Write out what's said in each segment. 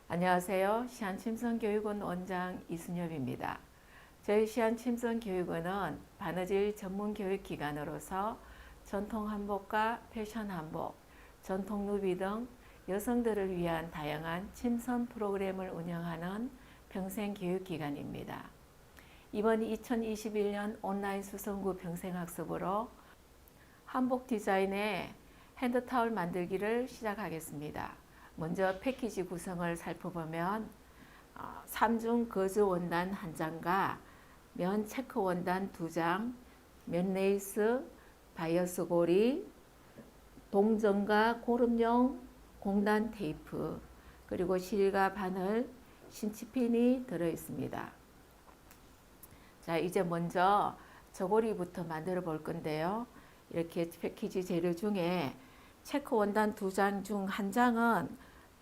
안녕하세요. 시안침성교육원 원장 이순엽입니다. 저희 시안침성교육원은 바느질 전문교육기관으로서 전통 한복과 패션 한복, 전통 누비 등 여성들을 위한 다양한 침선 프로그램을 운영하는 평생교육기관입니다. 이번 2021년 온라인 수성구 평생학습으로 한복 디자인의 핸드타올 만들기를 시작하겠습니다. 먼저 패키지 구성을 살펴보면 3중 거즈 원단 1장과 면 체크 원단 2장, 면 레이스, 바이어스 고리, 동전과 고름용 공단 테이프, 그리고 실과 바늘, 신치핀이 들어있습니다. 자, 이제 먼저 저고리부터 만들어 볼 건데요. 이렇게 패키지 재료 중에 체크 원단 2장 중 1장은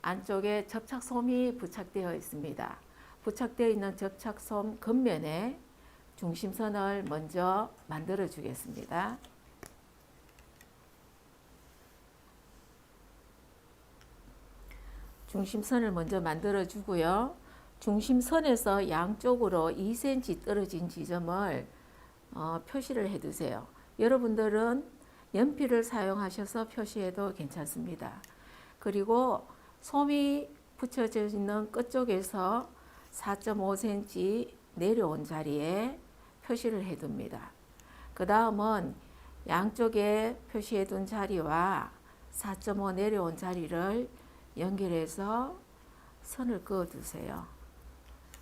안쪽에 접착솜이 부착되어 있습니다. 부착되어 있는 접착솜 겉면에 중심선을 먼저 만들어 주겠습니다. 중심선을 먼저 만들어 주고요. 중심선에서 양쪽으로 2cm 떨어진 지점을 표시를 해 두세요. 여러분들은 연필을 사용하셔서 표시해도 괜찮습니다. 그리고 솜이 붙여져 있는 끝쪽에서 4.5cm 내려온 자리에 표시를 해 둡니다. 그 다음은 양쪽에 표시해 둔 자리와 4.5 내려온 자리를 연결해서 선을 그어 두세요.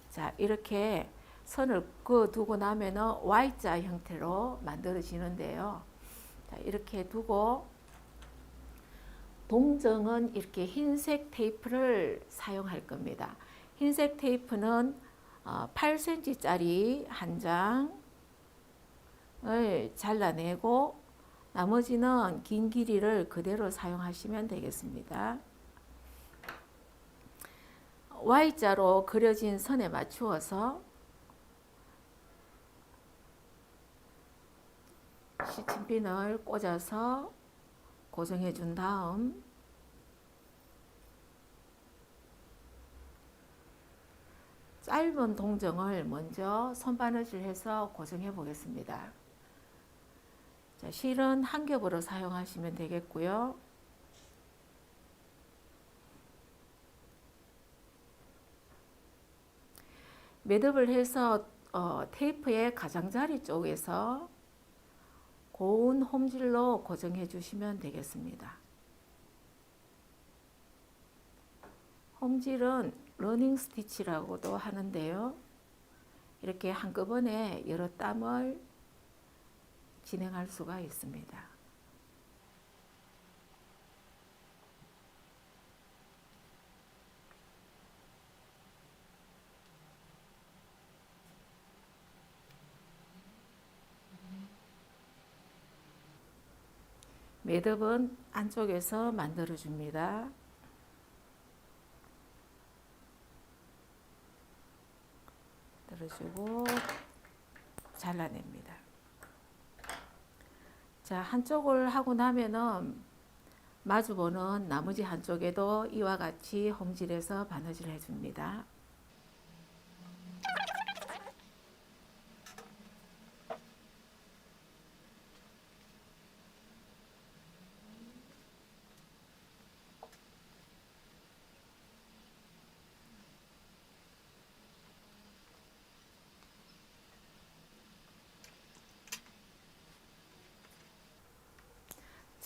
자, 이렇게 선을 그어 두고 나면은 Y자 형태로 만들어지는데요. 자, 이렇게 두고 동정은 이렇게 흰색 테이프를 사용할 겁니다. 흰색 테이프는 8cm짜리 한 장을 잘라내고 나머지는 긴 길이를 그대로 사용하시면 되겠습니다. Y자로 그려진 선에 맞추어서 시침핀을 꽂아서 고정해 준 다음 짧은 동정을 먼저 손바느질 해서 고정해 보겠습니다. 자, 실은 한 겹으로 사용하시면 되겠고요. 매듭을 해서 테이프의 가장자리 쪽에서 고운 홈질로 고정해 주시면 되겠습니다. 홈질은 러닝 스티치라고도 하는데요. 이렇게 한꺼번에 여러 땀을 진행할 수가 있습니다. 매듭은 안쪽에서 만들어 줍니다. 들어주고 잘라냅니다. 자, 한쪽을 하고 나면은 마주보는 나머지 한쪽에도 이와 같이 홈질해서 바느질 해줍니다.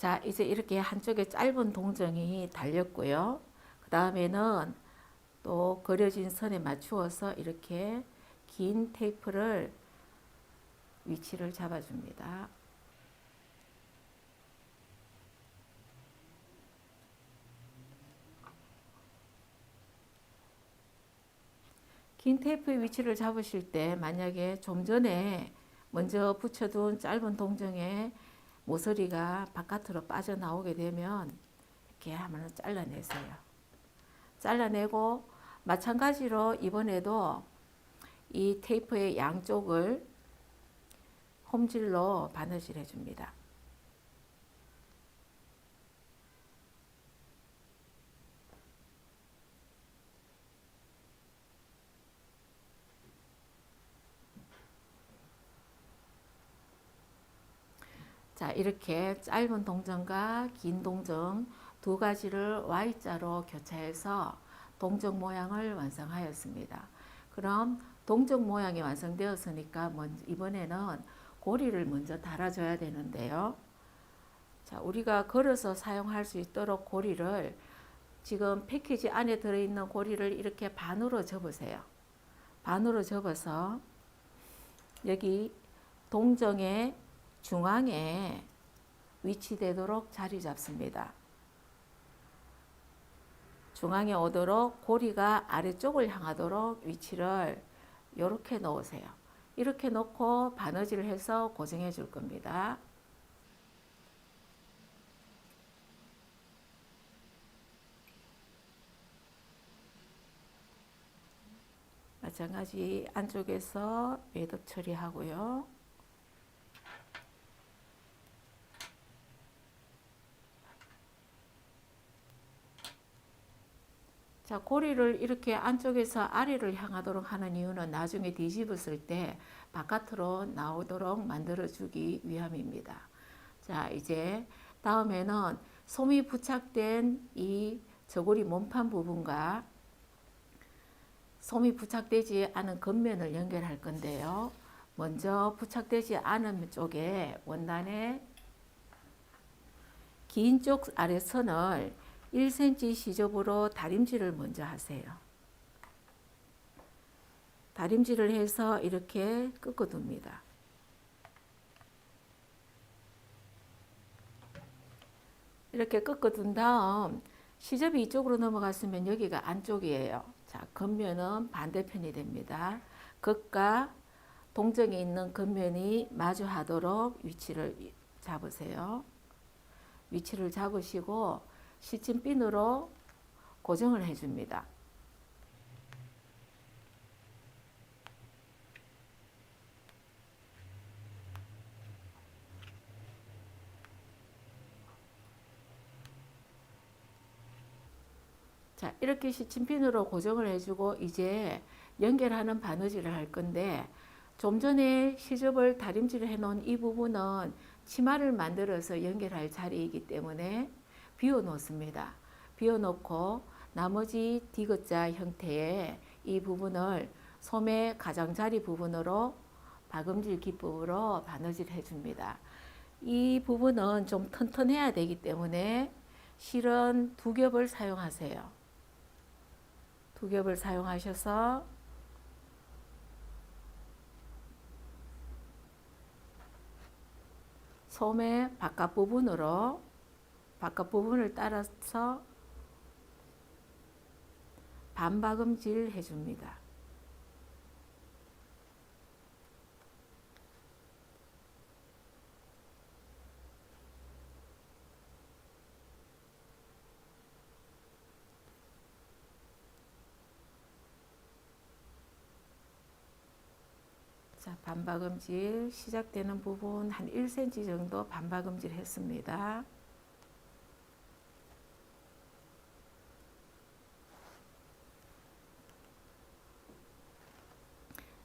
자, 이제 이렇게 한쪽에 짧은 동정이 달렸고요. 그 다음에는 또 그려진 선에 맞추어서 이렇게 긴 테이프를 위치를 잡아줍니다. 긴 테이프의 위치를 잡으실 때 만약에 좀 전에 먼저 붙여둔 짧은 동정에 모서리가 바깥으로 빠져나오게 되면 이렇게 한번 잘라내세요. 잘라내고 마찬가지로 이번에도 이 테이프의 양쪽을 홈질로 바느질 해줍니다. 자, 이렇게 짧은 동정과 긴 동정 두 가지를 Y자로 교차해서 동정 모양을 완성하였습니다. 그럼 동정 모양이 완성되었으니까 이번에는 고리를 먼저 달아줘야 되는데요. 자, 우리가 걸어서 사용할 수 있도록 고리를 지금 패키지 안에 들어있는 고리를 이렇게 반으로 접으세요. 반으로 접어서 여기 동정의 중앙에 위치되도록 자리 잡습니다. 중앙에 오도록 고리가 아래쪽을 향하도록 위치를 이렇게 놓으세요. 이렇게 놓고 바느질을 해서 고정해 줄 겁니다. 마찬가지 안쪽에서 매듭 처리하고요. 자, 고리를 이렇게 안쪽에서 아래를 향하도록 하는 이유는 나중에 뒤집었을 때 바깥으로 나오도록 만들어주기 위함입니다. 자, 이제 다음에는 솜이 부착된 이 저고리 몸판 부분과 솜이 부착되지 않은 겉면을 연결할 건데요. 먼저 부착되지 않은 쪽에 원단의 긴 쪽 아래선을 1cm 시접으로 다림질을 먼저 하세요. 다림질을 해서 이렇게 꺾어둡니다. 이렇게 꺾어둔 다음 시접이 이쪽으로 넘어갔으면 여기가 안쪽이에요. 자, 겉면은 반대편이 됩니다. 겉과 동정에 있는 겉면이 마주하도록 위치를 잡으세요. 위치를 잡으시고 시침핀으로 고정을 해줍니다. 자, 이렇게 시침핀으로 고정을 해주고 이제 연결하는 바느질을 할 건데 좀 전에 시접을 다림질을 해놓은 이 부분은 치마를 만들어서 연결할 자리이기 때문에 비워 놓습니다. 비워 놓고 나머지 디귿자 형태의 이 부분을 솜의 가장자리 부분으로 박음질 기법으로 바느질 해줍니다. 이 부분은 좀 튼튼해야 되기 때문에 실은 두 겹을 사용하세요. 두 겹을 사용하셔서 솜의 바깥 부분을 따라서 반박음질 해줍니다. 자, 반박음질 시작되는 부분 한 1cm 정도 반박음질 했습니다.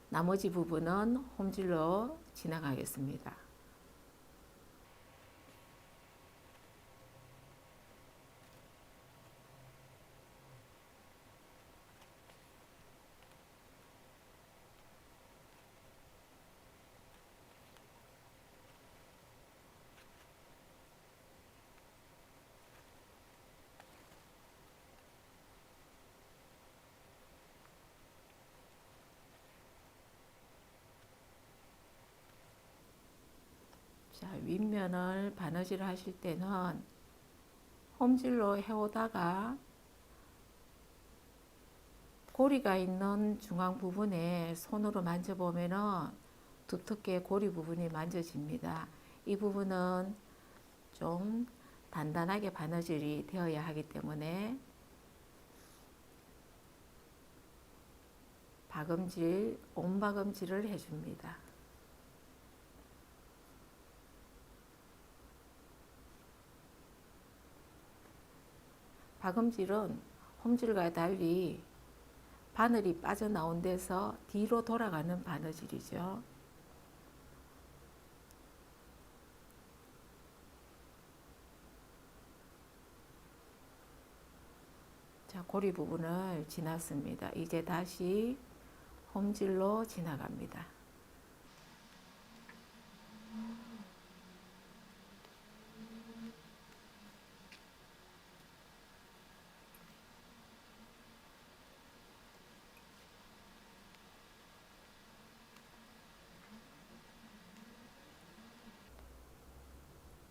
나머지 부분은 홈질로 지나가겠습니다. 자, 윗면을 바느질 하실 때는 홈질로 해오다가 고리가 있는 중앙 부분에 손으로 만져보면은 두텁게 고리 부분이 만져집니다. 이 부분은 좀 단단하게 바느질이 되어야 하기 때문에 박음질, 온박음질을 해줍니다. 박음질은 홈질과 달리 바늘이 빠져나온 데서 뒤로 돌아가는 바느질이죠. 고리 부분을 지났습니다. 이제 다시 홈질로 지나갑니다.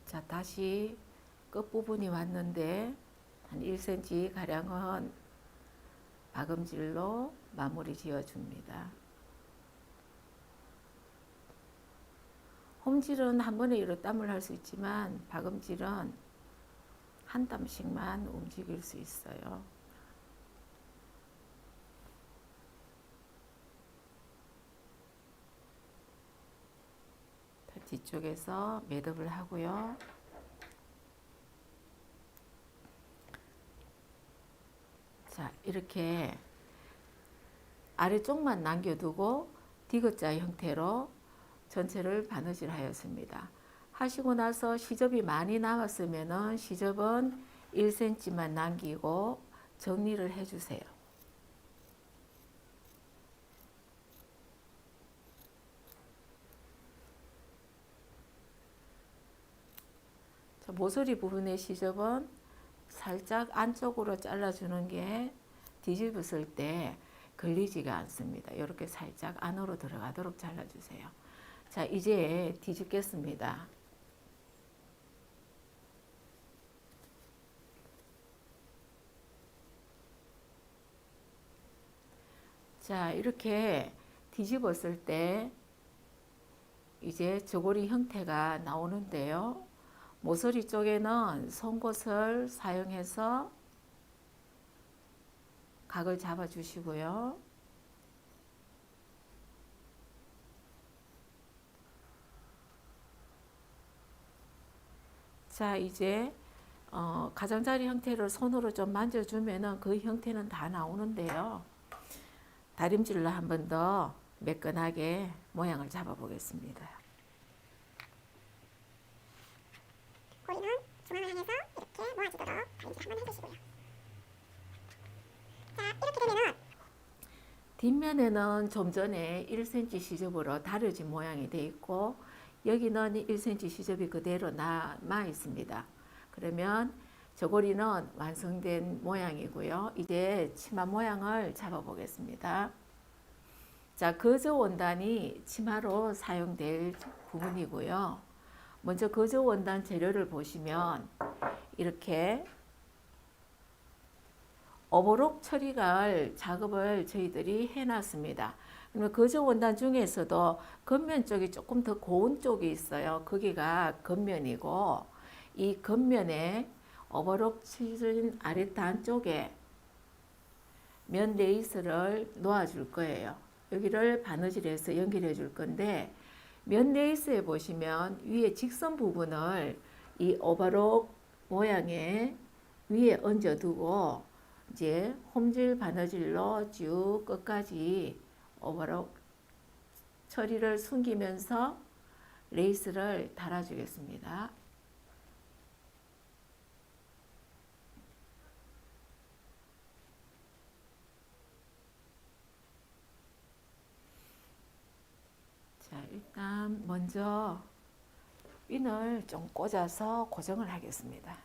자, 다시 끝부분이 왔는데 한 1cm 가량은 박음질로 마무리 지어줍니다. 홈질은 한 번에 여러 땀을 할 수 있지만 박음질은 한 땀씩만 움직일 수 있어요. 뒤쪽에서 매듭을 하고요. 자, 이렇게 아래쪽만 남겨두고 디귿자 형태로 전체를 바느질 하였습니다. 하시고 나서 시접이 많이 남았으면 시접은 1cm만 남기고 정리를 해주세요. 자, 모서리 부분의 시접은 살짝 안쪽으로 잘라주는 게 뒤집었을 때 걸리지가 않습니다. 이렇게 살짝 안으로 들어가도록 잘라주세요. 자, 이제 뒤집겠습니다. 자, 이렇게 뒤집었을 때 이제 저고리 형태가 나오는데요. 모서리 쪽에는 송곳을 사용해서 각을 잡아 주시고요. 자, 이제 가장자리 형태를 손으로 좀 만져주면은 그 형태는 다 나오는데요. 다림질로 한 번 더 매끈하게 모양을 잡아 보겠습니다. 고리는 중앙을 향해서 이렇게 모아지도록 다림질 한번 해주시고요. 자, 이렇게 되면은 뒷면에는 좀 전에 1cm 시접으로 다려진 모양이 되어 있고 여기는 1cm 시접이 그대로 남아 있습니다. 그러면 저고리는 완성된 모양이고요. 이제 치마 모양을 잡아 보겠습니다. 자, 거저 원단이 치마로 사용될 부분이고요. 먼저 거저 원단 재료를 보시면 이렇게 오버록 처리갈 작업을 저희들이 해놨습니다. 그러면 거저 원단 중에서도 겉면 쪽이 조금 더 고운 쪽이 있어요. 거기가 겉면이고 이 겉면에 오버록 치진 아래단 쪽에 면 레이스를 놓아줄 거예요. 여기를 바느질해서 연결해 줄 건데 면 레이스에 보시면 위에 직선 부분을 이 오버록 모양의 위에 얹어두고 이제 홈질 바느질로 쭉 끝까지 오버록 처리를 숨기면서 레이스를 달아주겠습니다. 자, 일단 먼저 핀을 좀 꽂아서 고정을 하겠습니다.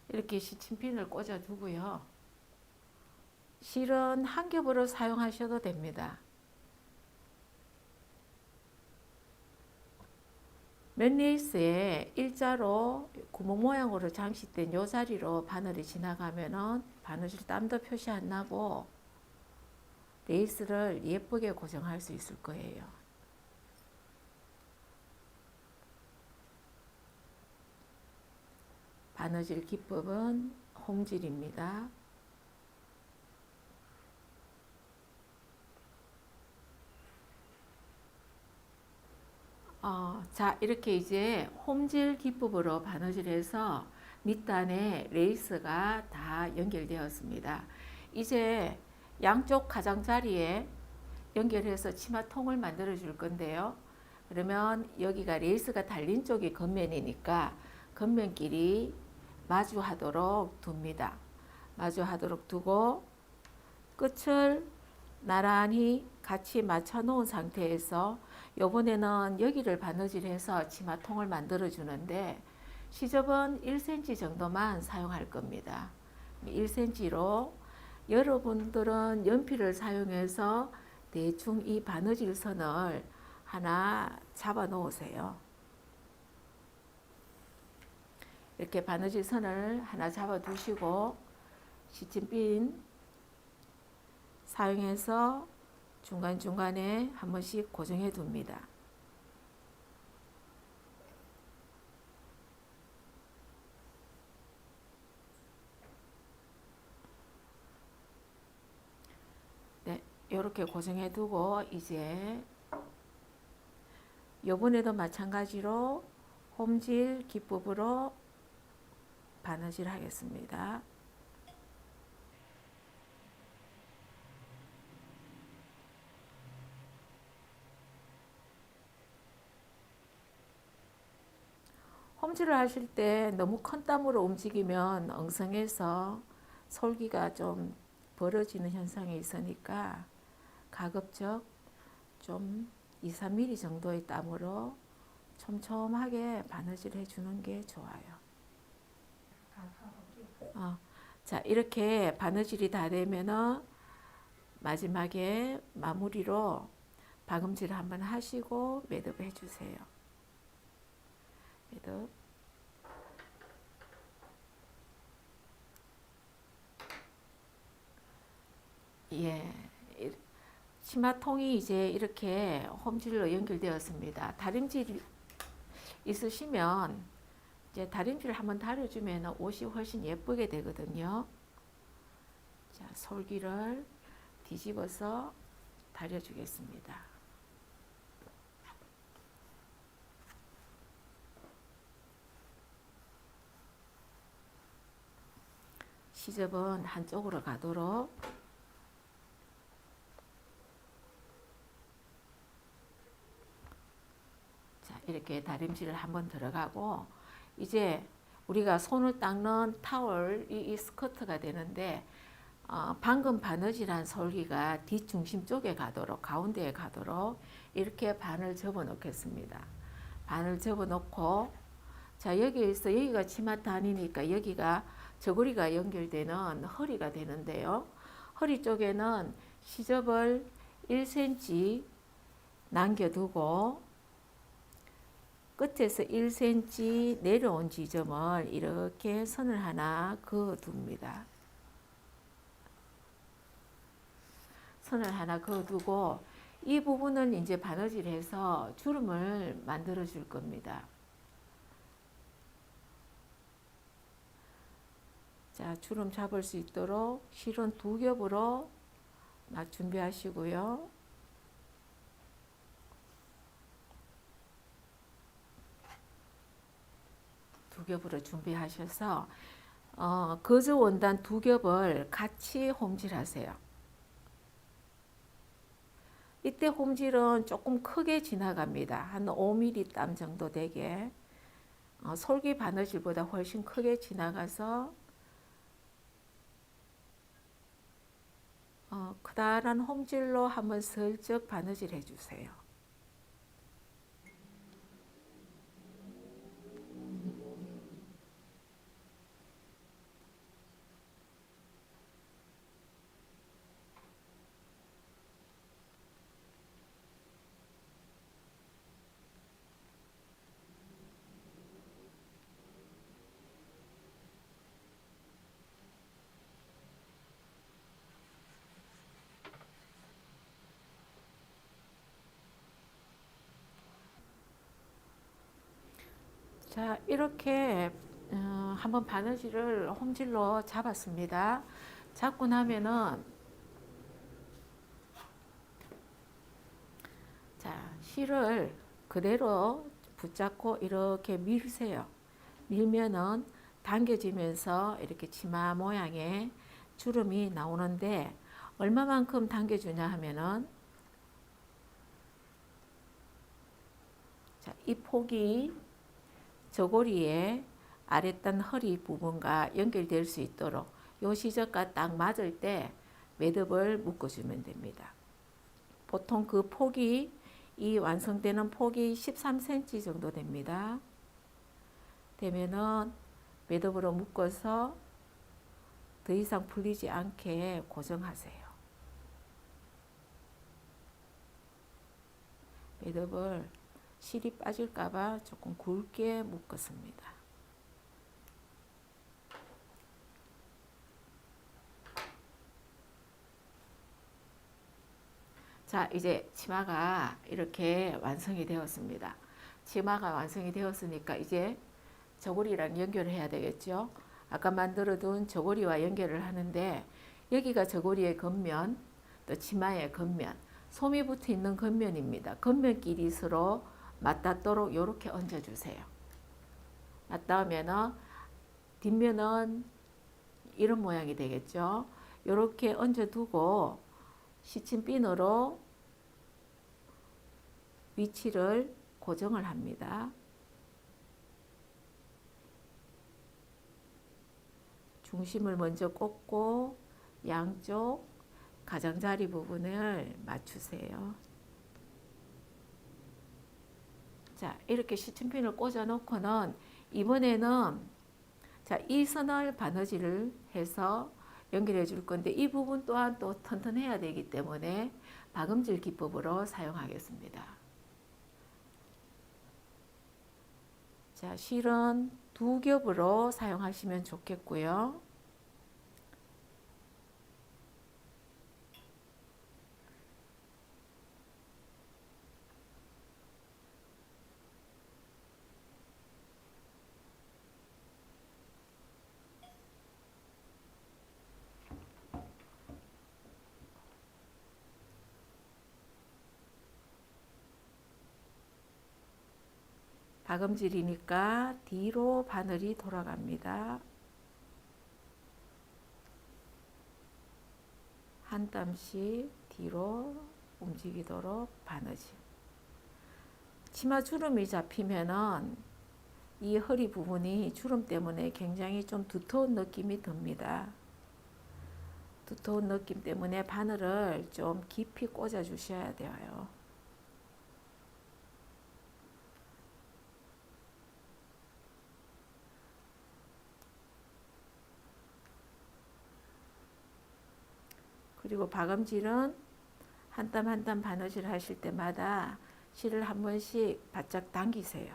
이렇게 시침핀을 꽂아 두고요. 실은 한 겹으로 사용하셔도 됩니다. 면 레이스에 일자로 구멍 모양으로 장식된 요 자리로 바늘이 지나가면은 바느질 땀도 표시 안 나고 레이스를 예쁘게 고정할 수 있을 거예요. 바느질 기법은 홈질입니다. 자, 이렇게 이제 홈질 기법으로 바느질해서 밑단에 레이스가 다 연결되었습니다. 이제 양쪽 가장자리에 연결해서 치마통을 만들어 줄 건데요. 그러면 여기가 레이스가 달린 쪽이 겉면이니까 겉면끼리 마주하도록 둡니다. 마주하도록 두고 끝을 나란히 같이 맞춰 놓은 상태에서 요번에는 여기를 바느질해서 치마통을 만들어 주는데 시접은 1cm 정도만 사용할 겁니다. 1cm로 여러분들은 연필을 사용해서 대충 이 바느질 선을 하나 잡아 놓으세요. 이렇게 바느질 선을 하나 잡아 두시고 시침핀 사용해서 중간중간에 한 번씩 고정해 둡니다. 네, 이렇게 고정해 두고 이제 요번에도 마찬가지로 홈질 기법으로 바느질 하겠습니다. 홈질을 하실 때 너무 큰 땀으로 움직이면 엉성해서 솔기가 좀 벌어지는 현상이 있으니까 가급적 좀 2, 3mm 정도의 땀으로 촘촘하게 바느질 해주는 게 좋아요. 자, 이렇게 바느질이 다 되면은 마지막에 마무리로 박음질 한번 하시고 매듭 해주세요. 매듭. 예. 치마통이 이제 이렇게 홈질로 연결되었습니다. 다림질 있으시면 이제 다림질 한번 다려주면 옷이 훨씬 예쁘게 되거든요. 자, 솔기를 뒤집어서 다려주겠습니다. 시접은 한쪽으로 가도록 자, 이렇게 다림질을 한번 들어가고 이제 우리가 손을 닦는 타월이 이 스커트가 되는데 방금 바느질한 솔기가 뒷중심 쪽에 가도록 가운데에 가도록 이렇게 반을 접어 놓겠습니다. 반을 접어 놓고 자 여기에서 여기가 치마단이니까 여기가 저고리가 연결되는 허리가 되는데요. 허리 쪽에는 시접을 1cm 남겨두고 끝에서 1cm 내려온 지점을 이렇게 선을 하나 그어둡니다. 선을 하나 그어두고 이 부분은 이제 바느질해서 주름을 만들어 줄 겁니다. 자, 주름 잡을 수 있도록 실은 2겹으로 막 준비하시고요. 두 겹으로 준비하셔서 거즈 원단 2겹을 같이 홈질하세요. 이때 홈질은 조금 크게 지나갑니다. 한 5mm 땀 정도 되게 솔기 바느질보다 훨씬 크게 지나가서 크다란 홈질로 한번 슬쩍 바느질 해주세요. 자, 이렇게 한번 바느질을 홈질로 잡았습니다. 잡고 나면은 자, 실을 그대로 붙잡고 이렇게 밀세요. 밀면은 당겨지면서 이렇게 치마 모양의 주름이 나오는데 얼마만큼 당겨주냐 하면은 자, 이 폭이 저고리의 아랫단 허리 부분과 연결될 수 있도록 요 시접과 딱 맞을 때 매듭을 묶어주면 됩니다. 보통 그 폭이 이 완성되는 폭이 13cm 정도 됩니다. 되면은 매듭으로 묶어서 더 이상 풀리지 않게 고정하세요. 매듭을 실이 빠질까봐 조금 굵게 묶었습니다. 자, 이제 치마가 이렇게 완성이 되었습니다. 치마가 완성이 되었으니까 이제 저고리랑 연결을 해야 되겠죠. 아까 만들어둔 저고리와 연결을 하는데 여기가 저고리의 겉면, 또 치마의 겉면, 솜이 붙어 있는 겉면입니다. 겉면끼리 서로 맞닿도록 이렇게 얹어주세요. 맞닿으면 뒷면은 이런 모양이 되겠죠. 이렇게 얹어두고 시침핀으로 위치를 고정을 합니다. 중심을 먼저 꽂고 양쪽 가장자리 부분을 맞추세요. 자, 이렇게 시침핀을 꽂아 놓고는 이번에는 자, 이 선을 바느질을 해서 연결해 줄 건데 이 부분 또한 또 튼튼해야 되기 때문에 박음질 기법으로 사용하겠습니다. 자, 실은 두 겹으로 사용하시면 좋겠고요. 박음질이니까 뒤로 바늘이 돌아갑니다. 한 땀씩 뒤로 움직이도록 바느질. 치마 주름이 잡히면은 이 허리 부분이 주름 때문에 굉장히 좀 두터운 느낌이 듭니다. 두터운 느낌 때문에 바늘을 좀 깊이 꽂아 주셔야 돼요. 그리고 박음질은 한 땀 한 땀 바느질 하실 때마다 실을 한 번씩 바짝 당기세요.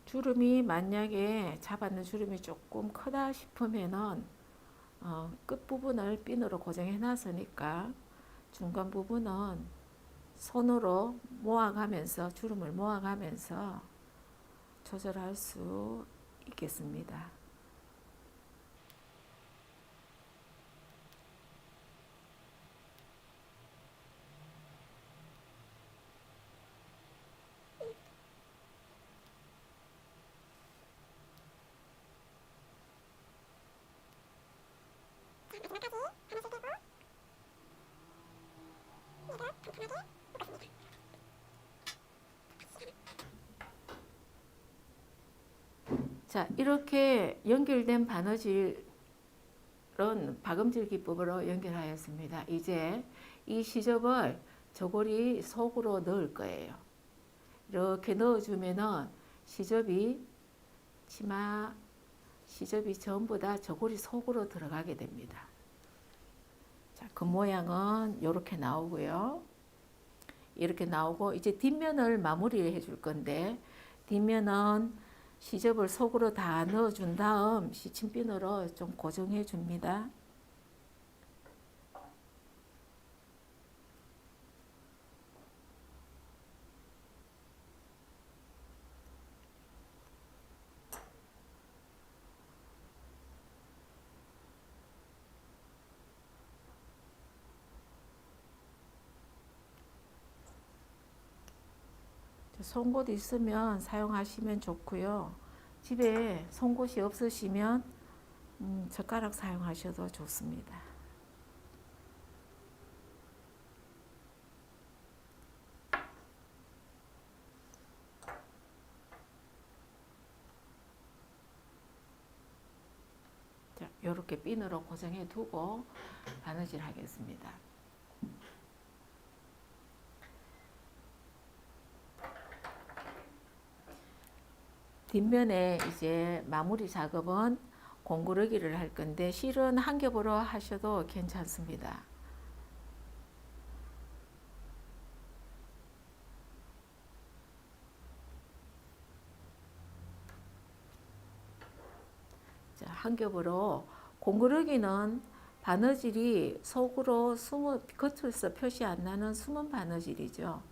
주름이 만약에 잡았는 주름이 조금 크다 싶으면은 끝부분을 핀으로 고정해 놨으니까 중간 부분은 손으로 모아가면서 주름을 모아가면서 조절할 수 있겠습니다. 자, 이렇게 연결된 바느질은 박음질 기법으로 연결하였습니다. 이제 이 시접을 저고리 속으로 넣을 거예요. 이렇게 넣어주면은 치마 시접이 전부 다 저고리 속으로 들어가게 됩니다. 자, 그 모양은 이렇게 나오고요. 이렇게 나오고 이제 뒷면을 마무리해 줄 건데 뒷면은 시접을 속으로 다 넣어준 다음 시침핀으로 좀 고정해 줍니다. 송곳 있으면 사용하시면 좋고요. 집에 송곳이 없으시면 젓가락 사용하셔도 좋습니다. 자, 이렇게 핀으로 고정해 두고 바느질 하겠습니다. 뒷면에 이제 마무리 작업은 공구르기를 할 건데 실은 한 겹으로 하셔도 괜찮습니다. 자, 한 겹으로 공구르기는 바느질이 속으로 겉에서 표시 안 나는 숨은 바느질이죠.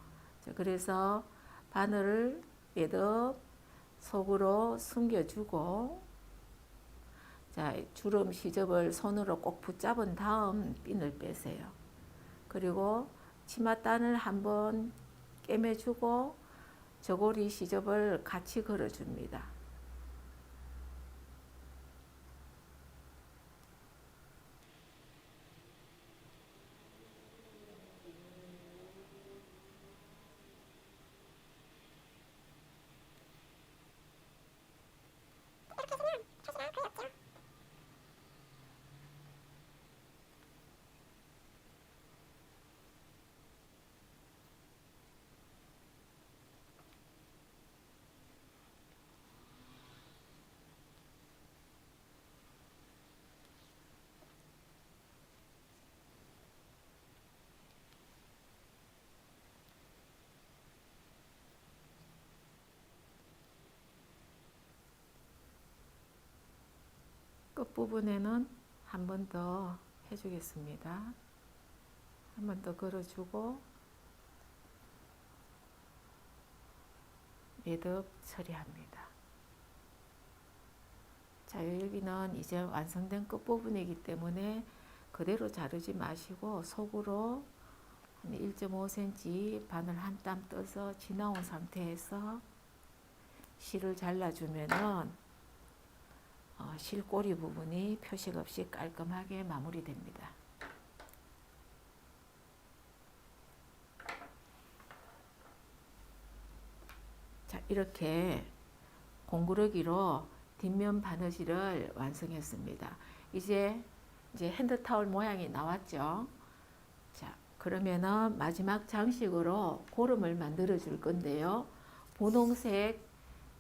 자, 그래서 바늘을 매듭 속으로 숨겨주고, 자, 주름 시접을 손으로 꼭 붙잡은 다음 핀을 빼세요. 그리고 치맛단을 한번 꿰매주고 저고리 시접을 같이 걸어줍니다. 끝부분에는 한 번 더 해주겠습니다. 한 번 더 걸어주고 매듭 처리합니다. 자, 여기는 이제 완성된 끝부분이기 때문에 그대로 자르지 마시고 속으로 한 1.5cm 바늘 한 땀 떠서 지나온 상태에서 실을 잘라주면은 실꼬리 부분이 표식 없이 깔끔하게 마무리됩니다. 자, 이렇게 공구르기로 뒷면 바느질을 완성했습니다. 이제 핸드타올 모양이 나왔죠. 자, 그러면은 마지막 장식으로 고름을 만들어 줄 건데요. 분홍색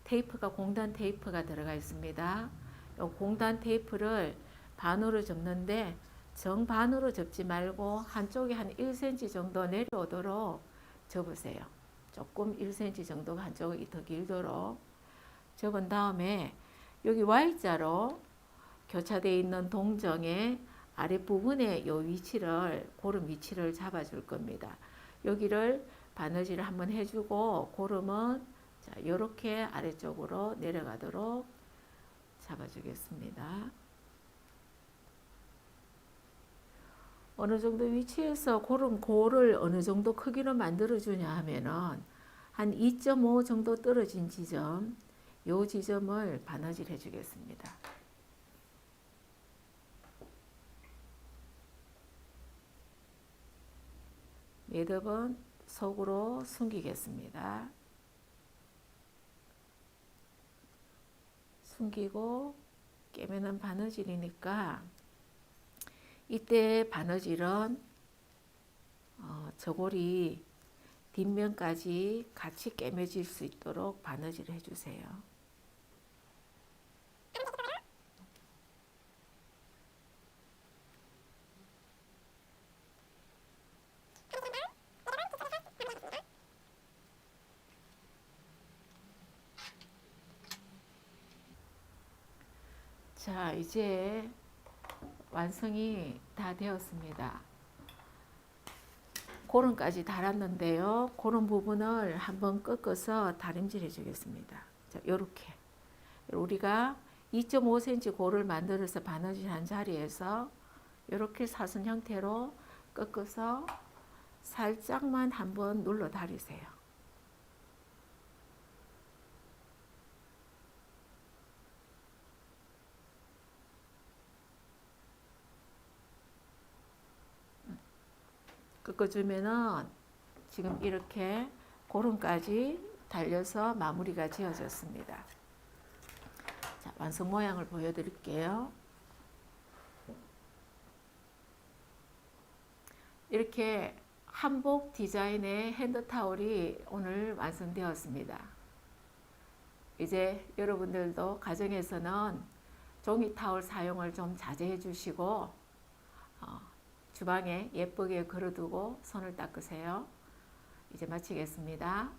테이프가 공단 테이프가 들어가 있습니다. 이 공단 테이프를 반으로 접는데 정반으로 접지 말고 한쪽에 한 1cm 정도 내려오도록 접으세요. 조금 1cm 정도가 한쪽이 더 길도록 접은 다음에 여기 Y자로 교차되어 있는 동정의 아랫부분에 요 위치를, 고름 위치를 잡아줄 겁니다. 여기를 바느질을 한번 해주고 고름은 자, 이렇게 아래쪽으로 내려가도록 잡아주겠습니다. 어느 정도 위치에서 고를 어느 정도 크기로 만들어주냐 하면은 한 2.5 정도 떨어진 지점, 요 지점을 바느질 해주겠습니다. 매듭은 속으로 숨기겠습니다. 숨기고 꿰매는 바느질이니까 이때 바느질은 저고리 뒷면까지 같이 꿰매질 수 있도록 바느질을 해주세요. 자, 이제 완성이 다 되었습니다. 고름까지 달았는데요. 고름 부분을 한번 꺾어서 다림질 해주겠습니다. 자, 요렇게 우리가 2.5cm 고를 만들어서 바느질 한 자리에서 이렇게 사선 형태로 꺾어서 살짝만 한번 눌러 다리세요. 꺾어주면은 지금 이렇게 고름까지 달려서 마무리가 지어졌습니다. 자, 완성 모양을 보여드릴게요. 이렇게 한복 디자인의 핸드타올이 오늘 완성되었습니다. 이제 여러분들도 가정에서는 종이 타올 사용을 좀 자제해 주시고 주방에 예쁘게 걸어두고 손을 닦으세요. 이제 마치겠습니다.